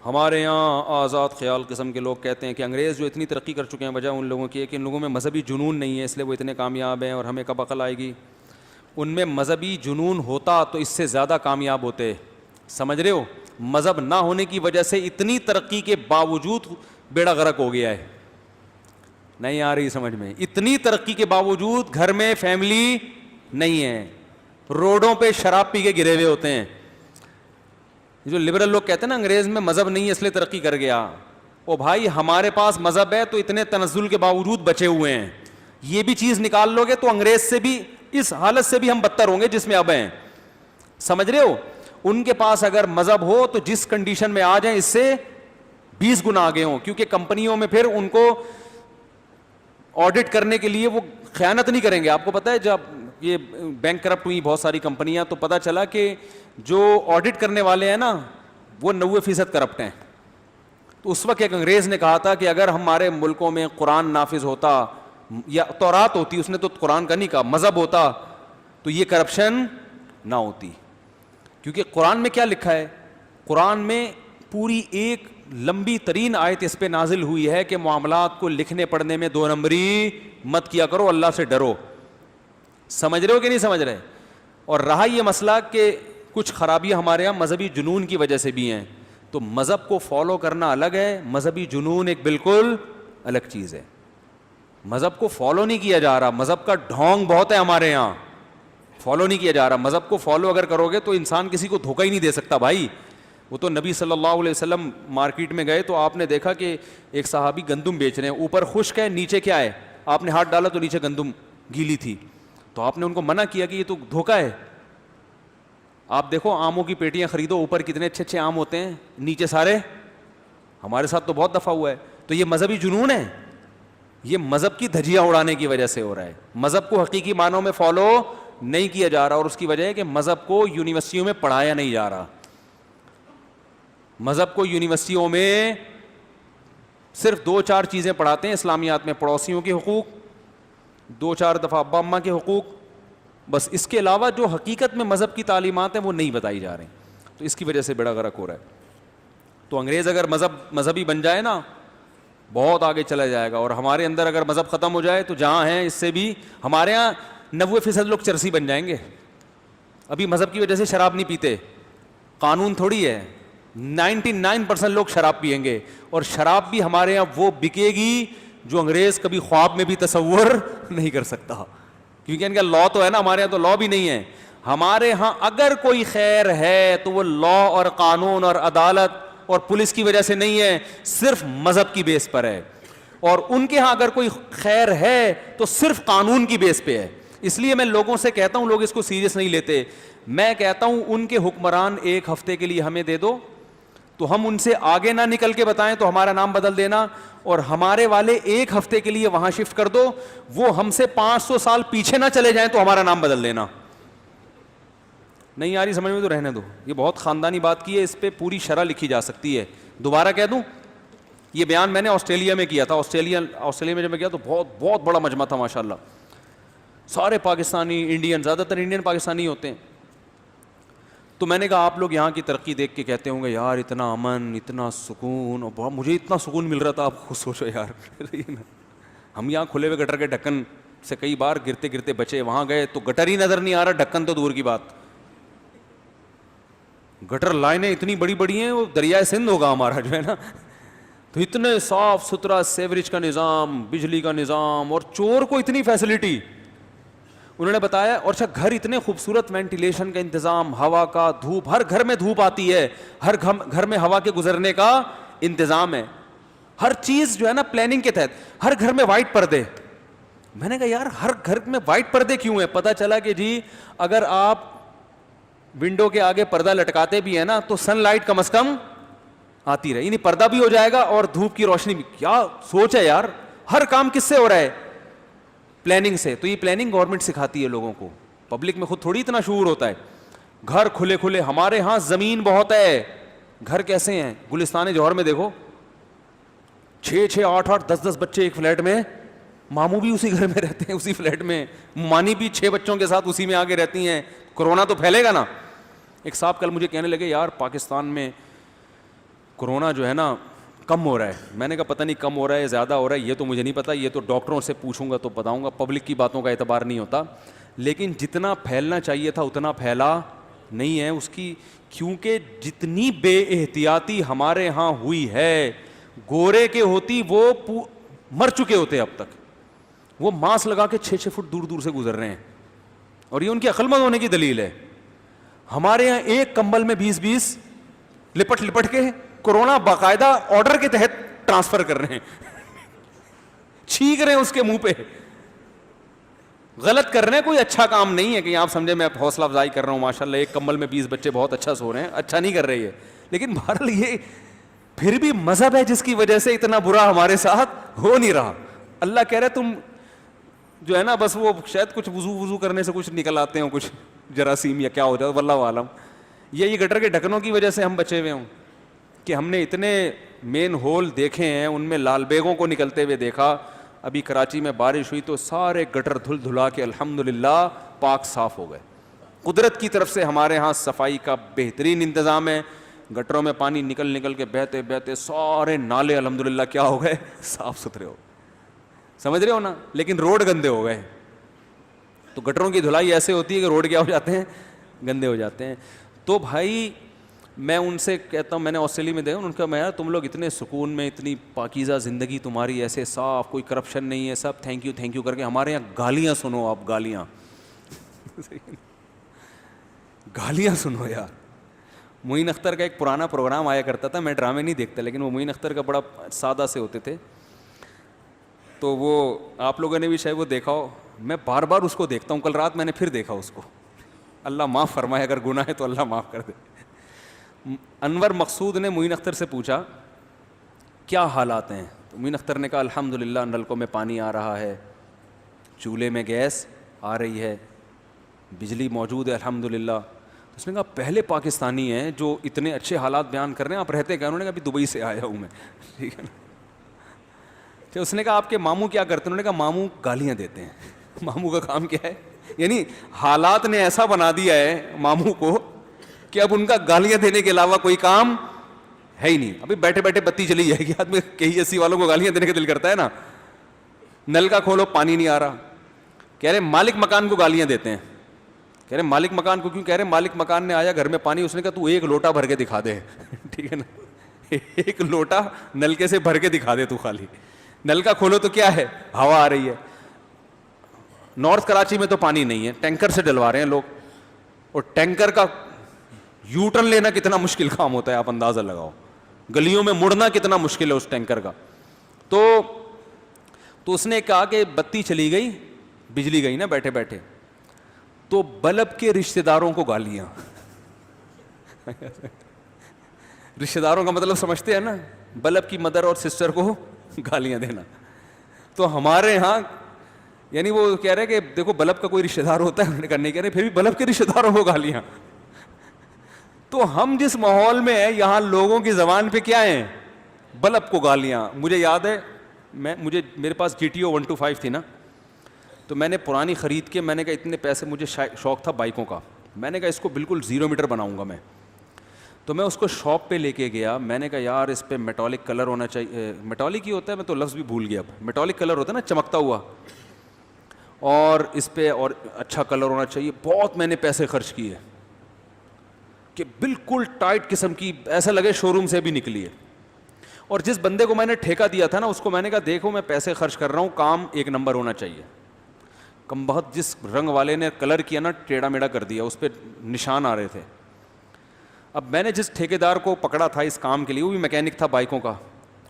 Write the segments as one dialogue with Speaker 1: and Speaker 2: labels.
Speaker 1: ہمارے یہاں آزاد خیال قسم کے لوگ کہتے ہیں کہ انگریز جو اتنی ترقی کر چکے ہیں وجہ ان لوگوں کی ہے کہ ان لوگوں میں مذہبی جنون نہیں ہے، اس لیے وہ اتنے کامیاب ہیں اور ہمیں کب عقل آئے گی. ان میں مذہبی جنون ہوتا تو اس سے زیادہ کامیاب ہوتے. سمجھ رہے ہو؟ مذہب نہ ہونے کی وجہ سے اتنی ترقی کے باوجود بیڑا غرق ہو گیا ہے. نہیں آ رہی سمجھ میں؟ اتنی ترقی کے باوجود گھر میں فیملی نہیں ہے، روڈوں پہ شراب پی کے گرے ہوئے ہوتے ہیں. جو لبرل لوگ کہتے ہیں نا انگریز میں مذہب نہیں ہے اس لیے ترقی کر گیا، او بھائی ہمارے پاس مذہب ہے تو اتنے تنزل کے باوجود بچے ہوئے ہیں. یہ بھی چیز نکال لو گے تو انگریز سے بھی، اس حالت سے بھی ہم بدتر ہوں گے جس میں اب ہیں. سمجھ رہے ہو؟ ان کے پاس اگر مذہب ہو تو جس کنڈیشن میں آ جائیں اس سے 20 گنا آگے ہوں، کیونکہ کمپنیوں میں پھر ان کو آڈٹ کرنے کے لیے وہ خیانت نہیں کریں گے. آپ کو پتہ ہے جب یہ بینک کرپٹ ہوئی بہت ساری کمپنیاں تو پتہ چلا کہ جو آڈٹ کرنے والے ہیں نا وہ 90% کرپٹ ہیں. تو اس وقت ایک انگریز نے کہا تھا کہ اگر ہمارے ملکوں میں قرآن نافذ ہوتا یا تورات ہوتی، اس نے تو قرآن کا نہیں کہا، مذہب ہوتا تو یہ کرپشن نہ ہوتی. کیونکہ قرآن میں کیا لکھا ہے؟ قرآن میں پوری ایک لمبی ترین آیت اس پہ نازل ہوئی ہے کہ معاملات کو لکھنے پڑھنے میں 2 نمبری مت کیا کرو، اللہ سے ڈرو. سمجھ رہے ہو کہ نہیں سمجھ رہے؟ اور رہا یہ مسئلہ کہ کچھ خرابیاں ہمارے یہاں مذہبی جنون کی وجہ سے بھی ہیں، تو مذہب کو فالو کرنا الگ ہے، مذہبی جنون ایک بالکل الگ چیز ہے. مذہب کو فالو نہیں کیا جا رہا، مذہب کا ڈھونگ بہت ہے ہمارے یہاں، فالو نہیں کیا جا رہا. مذہب کو فالو اگر کرو گے تو انسان کسی کو دھوکہ ہی نہیں دے سکتا بھائی. وہ تو نبی صلی اللہ علیہ وسلم مارکیٹ میں گئے تو آپ نے دیکھا کہ ایک صحابی گندم بیچ رہے ہیں، اوپر خشک ہے نیچے کیا ہے، آپ نے ہاتھ ڈالا تو نیچے گندم گیلی تھی. تو آپ نے ان کو منع کیا کہ یہ تو دھوکہ ہے. آپ دیکھو آموں کی پیٹیاں خریدو، اوپر کتنے اچھے اچھے آم ہوتے ہیں، نیچے سارے. ہمارے ساتھ تو بہت دفعہ ہوا ہے. تو یہ مذہبی جنون ہے، یہ مذہب کی دھجیاں اڑانے کی وجہ سے ہو رہا ہے. مذہب کو حقیقی معنوں میں فالو نہیں کیا جا رہا، اور اس کی وجہ ہے کہ مذہب کو یونیورسٹیوں میں پڑھایا نہیں جا رہا. مذہب کو یونیورسٹیوں میں صرف 2-4 چیزیں پڑھاتے ہیں اسلامیات میں، پڑوسیوں کے حقوق، 2-4 دفعہ ابا اماں کے حقوق، بس. اس کے علاوہ جو حقیقت میں مذہب کی تعلیمات ہیں وہ نہیں بتائی جا رہی. تو اس کی وجہ سے بیڑا غرق ہو رہا ہے. تو انگریز اگر مذہبی بن جائے نا بہت آگے چلا جائے گا. اور ہمارے اندر اگر مذہب ختم ہو جائے تو جہاں ہیں اس سے بھی ہمارے ہاں 90% لوگ چرسی بن جائیں گے. ابھی مذہب کی وجہ سے شراب نہیں پیتے، قانون تھوڑی ہے. 99% لوگ شراب پئیں گے، اور شراب بھی ہمارے یہاں وہ بکے گی جو انگریز کبھی خواب میں بھی تصور نہیں کر سکتا. کیونکہ ان کا لا تو ہے نا، ہمارے یہاں تو لا بھی نہیں ہے. ہمارے ہاں اگر کوئی خیر ہے تو وہ لا اور قانون اور عدالت اور پولیس کی وجہ سے نہیں ہے، صرف مذہب کی بیس پر ہے. اور ان کے ہاں اگر کوئی خیر ہے تو صرف قانون کی بیس پہ ہے. اس لیے میں لوگوں سے کہتا ہوں، لوگ اس کو سیریس نہیں لیتے. میں کہتا ہوں ان کے حکمران 1 ہفتے کے لیے ہمیں دے دو تو ہم ان سے آگے نہ نکل کے بتائیں تو ہمارا نام بدل دینا، اور ہمارے والے 1 ہفتے کے لیے وہاں شفٹ کر دو، وہ ہم سے 500 سال پیچھے نہ چلے جائیں تو ہمارا نام بدل دینا. نہیں آ رہی سمجھ میں تو رہنے دو. یہ بہت خاندانی بات کی ہے، اس پہ پوری شرح لکھی جا سکتی ہے. دوبارہ کہہ دوں، یہ بیان میں نے آسٹریلیا میں کیا تھا. آسٹریلیا میں جب میں گیا تو بہت بڑا مجمع تھا ماشاء اللہ، سارے پاکستانی، انڈین، زیادہ تر انڈین پاکستانی ہوتے ہیں. تو میں نے کہا آپ لوگ یہاں کی ترقی دیکھ کے کہتے ہوں گے یار اتنا امن، اتنا سکون، اور مجھے اتنا سکون مل رہا تھا. آپ خود سوچو یار ہم یہاں کھلے ہوئے گٹر کے ڈھکن سے کئی بار گرتے گرتے بچے، وہاں گئے تو گٹر ہی نظر نہیں آ رہا، ڈھکن تو دور کی بات. گٹر لائنیں اتنی بڑی بڑی ہیں، وہ دریائے سندھ ہوگا ہمارا جو ہے نا. تو اتنے صاف ستھرا سیوریج کا نظام، بجلی کا نظام، اور چور کو اتنی فیسلٹی انہوں نے بتایا. اور اچھا گھر اتنے خوبصورت، وینٹیلیشن کا انتظام، ہوا کا، دھوپ، ہر گھر میں دھوپ آتی ہے، ہر گھر میں ہوا کے گزرنے کا انتظام ہے. ہر چیز جو ہے نا پلاننگ کے تحت. ہر گھر میں وائٹ پردے. میں نے کہا یار ہر گھر میں وائٹ پردے کیوں ہیں؟ پتہ چلا کہ جی اگر آپ ونڈو کے آگے پردہ لٹکاتے بھی ہیں نا تو سن لائٹ کم از کم آتی رہے، یعنی پردہ بھی ہو جائے گا اور دھوپ کی روشنی بھی. کیا سوچ ہے یار! ہر کام کس سے ہو رہا ہے؟ پلاننگ سے. تو یہ پلاننگ گورنمنٹ سکھاتی ہے لوگوں کو، پبلک میں خود تھوڑی اتنا شعور ہوتا ہے. گھر کھلے کھلے. ہمارے ہاں زمین بہت ہے، گھر کیسے ہیں؟ گلستان جوہر میں دیکھو، 6-6 8-8 10-10 بچے ایک فلیٹ میں. ماموں بھی اسی گھر میں رہتے ہیں، اسی فلیٹ میں. مانی بھی 6 بچوں کے ساتھ اسی میں آگے رہتی ہیں. کرونا تو پھیلے گا نا. ایک صاحب کل مجھے کہنے لگے یار پاکستان میں کورونا جو ہے نا کم ہو رہا ہے. میں نے کہا پتہ نہیں کم ہو رہا ہے زیادہ ہو رہا ہے یہ تو مجھے نہیں پتہ, یہ تو ڈاکٹروں سے پوچھوں گا تو بتاؤں گا, پبلک کی باتوں کا اعتبار نہیں ہوتا. لیکن جتنا پھیلنا چاہیے تھا اتنا پھیلا نہیں ہے اس کی, کیونکہ جتنی بے احتیاطی ہمارے ہاں ہوئی ہے, گورے کے ہوتی وہ مر چکے ہوتے اب تک. وہ ماسک لگا کے 6-6 فٹ دور دور سے گزر رہے ہیں, اور یہ ان کی عقل مند ہونے کی دلیل ہے. ہمارے یہاں ایک کمبل میں 20-20 لپٹ لپٹ کے کورونا باقاعدہ آرڈر کے تحت ٹرانسفر کر رہے ہیں, چھینک رہے ہیں اس کے منہ پہ. غلط کر رہے ہیں, کوئی اچھا کام نہیں ہے کہ آپ سمجھے میں حوصلہ افزائی کر رہا ہوں ماشاء اللہ ایک کمبل میں 20 بچے بہت اچھا سو رہے ہیں, اچھا نہیں کر رہی ہے. لیکن بہرحال یہ پھر بھی مذہب ہے جس کی وجہ سے اتنا برا ہمارے ساتھ ہو نہیں رہا. اللہ کہہ رہے تم جو ہے نا بس وہ شاید کچھ وضو کرنے سے کچھ نکل آتے ہوں, کچھ جراثیم یا کیا ہو جاتا واللہ عالم. یہ گٹر کے ڈھکنوں کی وجہ سے ہم بچے ہوئے ہوں کہ ہم نے اتنے مین ہول دیکھے ہیں, ان میں لال بیگوں کو نکلتے ہوئے دیکھا. ابھی کراچی میں بارش ہوئی تو سارے گٹر دھل دھلا کے الحمدللہ پاک صاف ہو گئے. قدرت کی طرف سے ہمارے ہاں صفائی کا بہترین انتظام ہے. گٹروں میں پانی نکل نکل کے بہتے بہتے سارے نالے الحمدللہ کیا ہو گئے, صاف ستھرے ہو. سمجھ رہے ہو نا. لیکن روڈ گندے ہو گئے. تو گٹروں کی دھلائی ایسے ہوتی ہے کہ روڈ کیا ہو جاتے ہیں, گندے ہو جاتے ہیں. تو بھائی میں ان سے کہتا ہوں, میں نے آسٹریلیا میں دیکھا, ان کا میں تم لوگ اتنے سکون میں, اتنی پاکیزہ زندگی تمہاری, ایسے صاف, کوئی کرپشن نہیں ہے, سب تھینک یو کر کے. ہمارے یہاں گالیاں سنو, آپ گالیاں گالیاں سنو یار. معین اختر کا ایک پرانا پروگرام آیا کرتا تھا, میں ڈرامے نہیں دیکھتا لیکن وہ معین اختر کا بڑا سادہ سے ہوتے تھے. تو وہ آپ لوگوں نے بھی شاید وہ دیکھا ہو, میں بار بار اس کو دیکھتا ہوں. کل رات میں نے پھر دیکھا اس کو. اللہ معاف فرمائے, اگر گناہ ہے تو اللہ معاف کر دے. انور مقصود نے معین اختر سے پوچھا کیا حالات ہیں, تو معین اختر نے کہا الحمدللہ نلکوں میں پانی آ رہا ہے, چولہے میں گیس آ رہی ہے, بجلی موجود ہے الحمدللہ. اس نے کہا پہلے پاکستانی ہیں جو اتنے اچھے حالات بیان کر رہے ہیں, آپ رہتے کیا؟ انہوں نے کہا ابھی دبئی سے آیا ہوں میں. ٹھیک ہے نا. تو اس نے کہا آپ کے ماموں کیا کرتے ہیں؟ انہوں نے کہا ماموں گالیاں دیتے ہیں. ماموں کا کام کیا ہے؟ یعنی حالات نے ایسا بنا دیا ہے ماموں کو کہ اب ان کا گالیاں دینے کے علاوہ کوئی کام ہے ہی نہیں. ابھی بیٹھے بیٹھے بتی چلی جائے گی, آدمی کہیں اسی والوں کو گالیاں دینے کا دل کرتا ہے نا. نل کا کھولو پانی نہیں آ رہا, کہہ رہے مالک مکان کو گالیاں دیتے ہیں. کہہ رہے مالک مکان کو کیوں؟ کہہ رہے مالک مکان نے آیا گھر میں پانی, اس نے کہا تو ایک لوٹا بھر کے دکھا دے. ٹھیک ہے نا, ایک لوٹا نلکے سے بھر کے دکھا دے تو خالی. نل کا کھولو تو کیا ہے, ہوا آ رہی ہے. نارتھ کراچی میں تو پانی نہیں ہے, ٹینکر سے ڈلوا رہے ہیں لوگ, اور ٹینکر کا یو ٹرن لینا کتنا مشکل کام ہوتا ہے آپ اندازہ لگاؤ. گلیوں میں مڑنا کتنا مشکل ہے اس ٹینکر کا. تو اس نے کہا کہ بتی چلی گئی, بجلی گئی نا بیٹھے بیٹھے, تو بلب کے رشتہ داروں کو گالیاں. رشتہ داروں کا مطلب سمجھتے ہیں نا, بلب کی مدر اور سسٹر کو گالیاں دینا. تو ہمارے ہاں یعنی وہ کہہ رہے کہ دیکھو بلب کا کوئی رشتہ دار ہوتا ہے, انہوں نے کرنے کہہ رہے پھر بھی بلب کے رشتہ داروں کو گالیاں. تو ہم جس ماحول میں ہیں یہاں لوگوں کی زبان پہ کیا ہیں, بلب کو گالیاں. مجھے یاد ہے میرے پاس GTO 125 تھی نا, تو میں نے پرانی خرید کے, میں نے کہا اتنے پیسے, مجھے شوق تھا بائکوں کا, میں نے کہا اس کو بالکل 0 میٹر بناؤں گا میں. تو میں اس کو شاپ پہ لے کے گیا, میں نے کہا یار اس پہ میٹالک کلر ہونا چاہیے. میٹالک ہی ہوتا ہے, میں تو لفظ بھی بھول گیا. اب میٹالک کلر ہوتا ہے نا چمکتا ہوا, اور اس پہ اور اچھا کلر ہونا چاہیے. بہت میں نے پیسے خرچ کیے کہ بالکل ٹائٹ قسم کی, ایسا لگے شو روم سے بھی نکلی ہے. اور جس بندے کو میں نے ٹھیکہ دیا تھا نا, اس کو میں نے کہا دیکھو میں پیسے خرچ کر رہا ہوں, کام ایک نمبر ہونا چاہیے. کم بہت جس رنگ والے نے کلر کیا نا, ٹیڑھا میڑھا کر دیا, اس پہ نشان آ رہے تھے. اب میں نے جس ٹھیکیدار کو پکڑا تھا اس کام کے لیے, وہ بھی میکینک تھا بائکوں کا,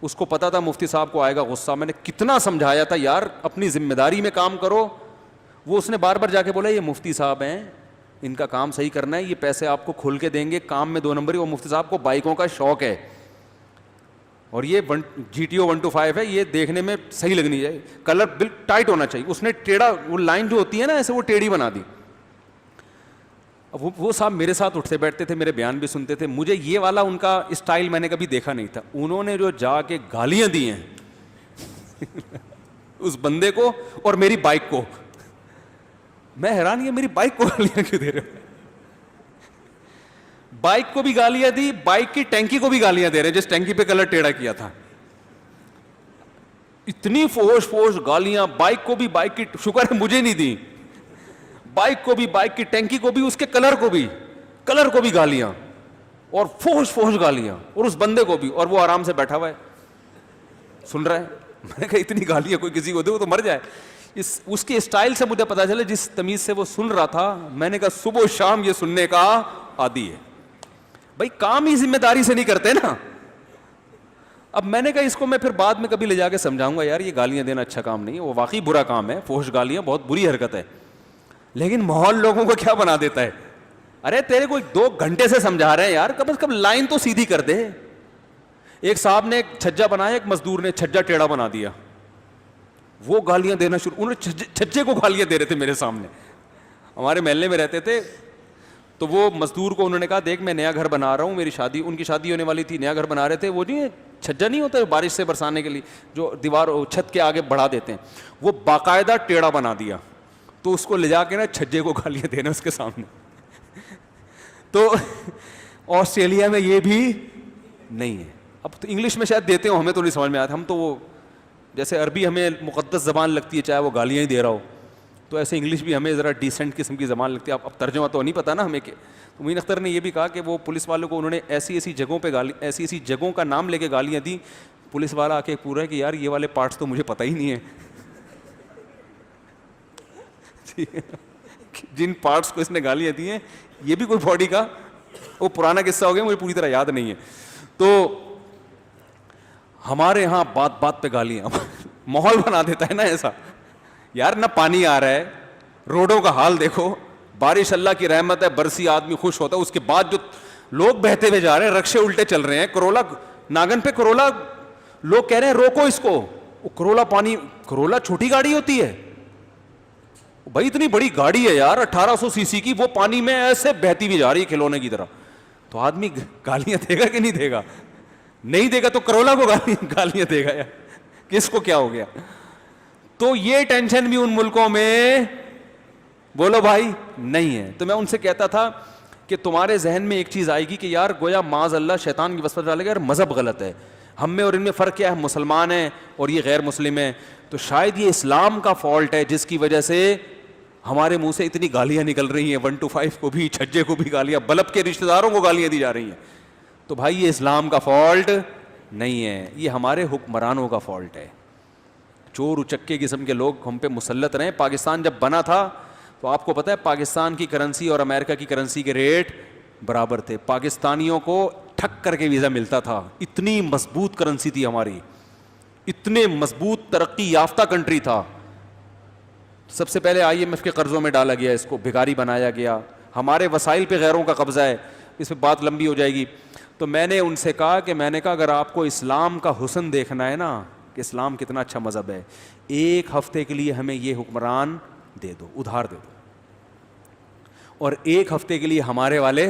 Speaker 1: اس کو پتا تھا مفتی صاحب کو آئے گا غصہ. میں نے کتنا سمجھایا تھا یار اپنی ذمہ داری میں کام کرو. وہ اس نے بار بار جا کے بولا یہ مفتی صاحب ہیں, ان کا کام صحیح کرنا ہے, یہ پیسے آپ کو کھول کے دیں گے, کام میں 2 نمبری. اور مفتی صاحب کو بائکوں کا شوق ہے, اور یہ GTO 125 ہے, یہ دیکھنے میں صحیح لگنی چاہیے, کلر بالکل ٹائٹ ہونا چاہیے. اس نے ٹیڑھا وہ لائن جو ہوتی ہے نا ایسے, وہ ٹیڑھی بنا دی. اب وہ صاحب میرے ساتھ اٹھتے بیٹھتے تھے, میرے بیان بھی سنتے تھے. مجھے یہ والا ان کا اسٹائل میں نے کبھی دیکھا نہیں تھا. انہوں نے جو جا کے گالیاں دی ہیں اس بندے کو اور میری بائک کو, میں حیران, یہ میری بائک کو گالیاں کیوں دے رہے ہو؟ بائک کو بھی گالیاں دی, بائک کی ٹینکی کو بھی گالیاں دے رہے جس ٹینکی پہ کلر ٹیڑھا کیا تھا. اتنی فوش فوش گالیاں, بائک کو بھی, بائک کی شکر ہے مجھے نہیں دی, بائک کو بھی, بائک کی ٹینکی کو بھی, اس کے کلر کو بھی گالیاں, اور فوش فوش گالیاں, اور اس بندے کو بھی, اور وہ آرام سے بیٹھا ہوا ہے سن رہا ہے. میں نے کہا اتنی گالیاں کوئی کسی کو دے وہ تو مر جائے. اس کے اسٹائل سے مجھے پتا چلا جس تمیز سے وہ سن رہا تھا. میں نے کہا صبح و شام یہ سننے کا عادی ہے. بھائی کام ہی ذمہ داری سے نہیں کرتے نا. اب میں نے کہا اس کو میں پھر بعد میں کبھی لے جا کے سمجھاؤں گا, یار یہ گالیاں دینا اچھا کام نہیں ہے, وہ واقعی برا کام ہے, فحش گالیاں بہت بری حرکت ہے, لیکن ماحول لوگوں کو کیا بنا دیتا ہے. ارے تیرے کو 2 گھنٹے سے سمجھا رہے ہیں یار, کم از کم لائن تو سیدھی کر دے. ایک صاحب نے ایک چھجا بنایا, ایک مزدور نے چھجا ٹیڑھا بنا دیا, وہ گالیاں دینا شروع, انہوں نے چھجے کو گالیاں دے رہے تھے میرے سامنے. ہمارے محلے میں رہتے تھے, تو وہ مزدور کو انہوں نے کہا دیکھ میں نیا گھر بنا رہا ہوں, میری شادی, ان کی شادی ہونے والی تھی, نیا گھر بنا رہے تھے, وہ نہیں چھجا نہیں ہوتا بارش سے برسانے کے لیے جو دیوار چھت کے آگے بڑھا دیتے ہیں, وہ باقاعدہ ٹیڑھا بنا دیا. تو اس کو لے جا کے نا چھجے کو گالیاں دینا اس کے سامنے. تو آسٹریلیا میں یہ بھی نہیں ہے. اب تو انگلش میں شاید دیتے ہو, ہمیں تو نہیں سمجھ میں آتا. ہم تو وہ جیسے عربی ہمیں مقدس زبان لگتی ہے چاہے وہ گالیاں ہی دے رہا ہو, تو ایسے انگلش بھی ہمیں ذرا ڈیسنٹ قسم کی زبان لگتی ہے. اب ترجمہ تو نہیں پتا نا ہمیں کہ. تو معین اختر نے یہ بھی کہا کہ وہ پولیس والوں کو انہوں نے ایسی جگہوں پہ ایسی جگہوں کا نام لے کے گالیاں دی. پولیس والا آ کے پورا ہے کہ یار یہ والے پارٹس تو مجھے پتہ ہی نہیں ہے. جن پارٹس کو اس نے گالیاں دی ہیں یہ بھی کوئی باڈی کا وہ پرانا قصہ ہو گیا, مجھے پوری طرح یاد نہیں ہے. تو ہمارے ہاں بات بات پہ گالیاں, ماحول بنا دیتا ہے نا ایسا. یار نہ پانی آ رہا ہے, روڈوں کا حال دیکھو, بارش اللہ کی رحمت ہے, برسی آدمی خوش ہوتا ہے, اس کے بعد جو لوگ بہتے ہوئے جا رہے ہیں, رکشے الٹے چل رہے ہیں, کرولا ناگن پہ کرولا, لوگ کہہ رہے ہیں روکو اس کو. کرولا پانی, کرولا چھوٹی گاڑی ہوتی ہے بھائی, اتنی بڑی گاڑی ہے یار 1800 سی سی کی, وہ پانی میں ایسے بہتی ہوئی جا رہی ہے کھلونے کی طرح. تو آدمی گالیاں دے گا کہ نہیں دے گا؟ نہیں دے گا تو کرولا کو گالیاں دے گا یار, کس کو کیا ہو گیا؟ تو یہ ٹینشن بھی ان ملکوں میں بولو بھائی نہیں ہے. تو میں ان سے کہتا تھا کہ تمہارے ذہن میں ایک چیز آئے گی کہ یار گویا معاذ اللہ شیطان کی وسوسہ ڈالے گا, یار مذہب غلط ہے, ہم میں اور ان میں فرق کیا ہے, ہم مسلمان ہیں اور یہ غیر مسلم ہیں, تو شاید یہ اسلام کا فالٹ ہے جس کی وجہ سے ہمارے منہ سے اتنی گالیاں نکل رہی ہیں, 1 to 5 کو بھی, چھجے کو بھی گالیاں, بلب کے رشتہ داروں کو گالیاں دی جا رہی ہیں. تو بھائی یہ اسلام کا فالٹ نہیں ہے, یہ ہمارے حکمرانوں کا فالٹ ہے. چور اچکے قسم کے لوگ ہم پہ مسلط رہے. پاکستان جب بنا تھا تو آپ کو پتہ ہے پاکستان کی کرنسی اور امریکہ کی کرنسی کے ریٹ برابر تھے. پاکستانیوں کو ٹھک کر کے ویزا ملتا تھا, اتنی مضبوط کرنسی تھی ہماری, اتنے مضبوط ترقی یافتہ کنٹری تھا. سب سے پہلے IMF کے قرضوں میں ڈالا گیا, اس کو بھکاری بنایا گیا. ہمارے وسائل پہ غیروں کا قبضہ ہے, اس پہ بات لمبی ہو جائے گی. تو میں نے ان سے کہا کہ اگر آپ کو اسلام کا حسن دیکھنا ہے نا کہ اسلام کتنا اچھا مذہب ہے, 1 ہفتے کے لیے ہمیں یہ حکمران دے دو, ادھار دے دو, اور 1 ہفتے کے لیے ہمارے والے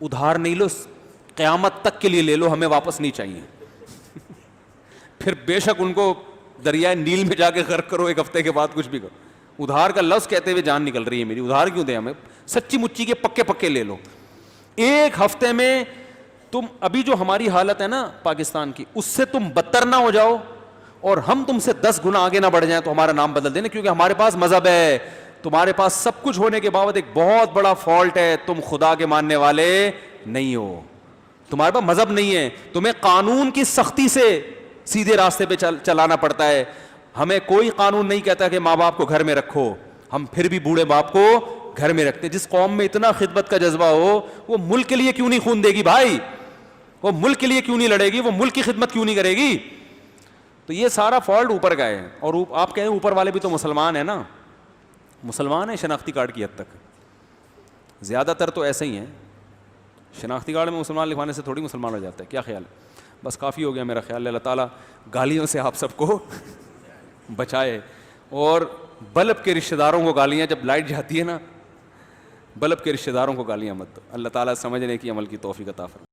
Speaker 1: ادھار نہیں لو, قیامت تک کے لیے لے لو, ہمیں واپس نہیں چاہیے. پھر بے شک ان کو دریائے نیل میں جا کے غرق کرو, 1 ہفتے کے بعد کچھ بھی کرو. ادھار کا لفظ کہتے ہوئے جان نکل رہی ہے میری, ادھار کیوں دیں ہمیں, سچی مچی کے پکے پکے لے لو. 1 ہفتے میں تم ابھی جو ہماری حالت ہے نا پاکستان کی, اس سے تم بدتر نہ ہو جاؤ اور ہم تم سے 10 گنا آگے نہ بڑھ جائیں تو ہمارا نام بدل دینا, کیونکہ ہمارے پاس مذہب ہے. تمہارے پاس سب کچھ ہونے کے باوجود ایک بہت بڑا فالٹ ہے, تم خدا کے ماننے والے نہیں ہو, تمہارے پاس مذہب نہیں ہے, تمہیں قانون کی سختی سے سیدھے راستے پہ چلانا پڑتا ہے. ہمیں کوئی قانون نہیں کہتا کہ ماں باپ کو گھر میں رکھو, ہم پھر بھی بوڑھے باپ کو گھر میں رکھتے. جس قوم میں اتنا خدمت کا جذبہ ہو وہ ملک کے لیے کیوں نہیں خون دے گی بھائی, وہ ملک کے لیے کیوں نہیں لڑے گی, وہ ملک کی خدمت کیوں نہیں کرے گی؟ تو یہ سارا فالٹ اوپر کا ہے. اور آپ کہیں اوپر والے بھی تو مسلمان ہیں نا, مسلمان ہیں شناختی کارڈ کی حد تک, زیادہ تر تو ایسے ہی ہیں. شناختی کارڈ میں مسلمان لکھوانے سے تھوڑی مسلمان ہو جاتا ہے, کیا خیال ہے؟ بس کافی ہو گیا میرا خیال ہے. اللہ تعالیٰ گالیوں سے آپ سب کو بچائے, اور بلب کے رشتہ داروں کو گالیاں, جب لائٹ جاتی ہے نا, بلب کے رشتہ داروں کو گالیاں مت دو. اللہ تعالیٰ سمجھنے کی عمل کی توفیق عطا فرمائے.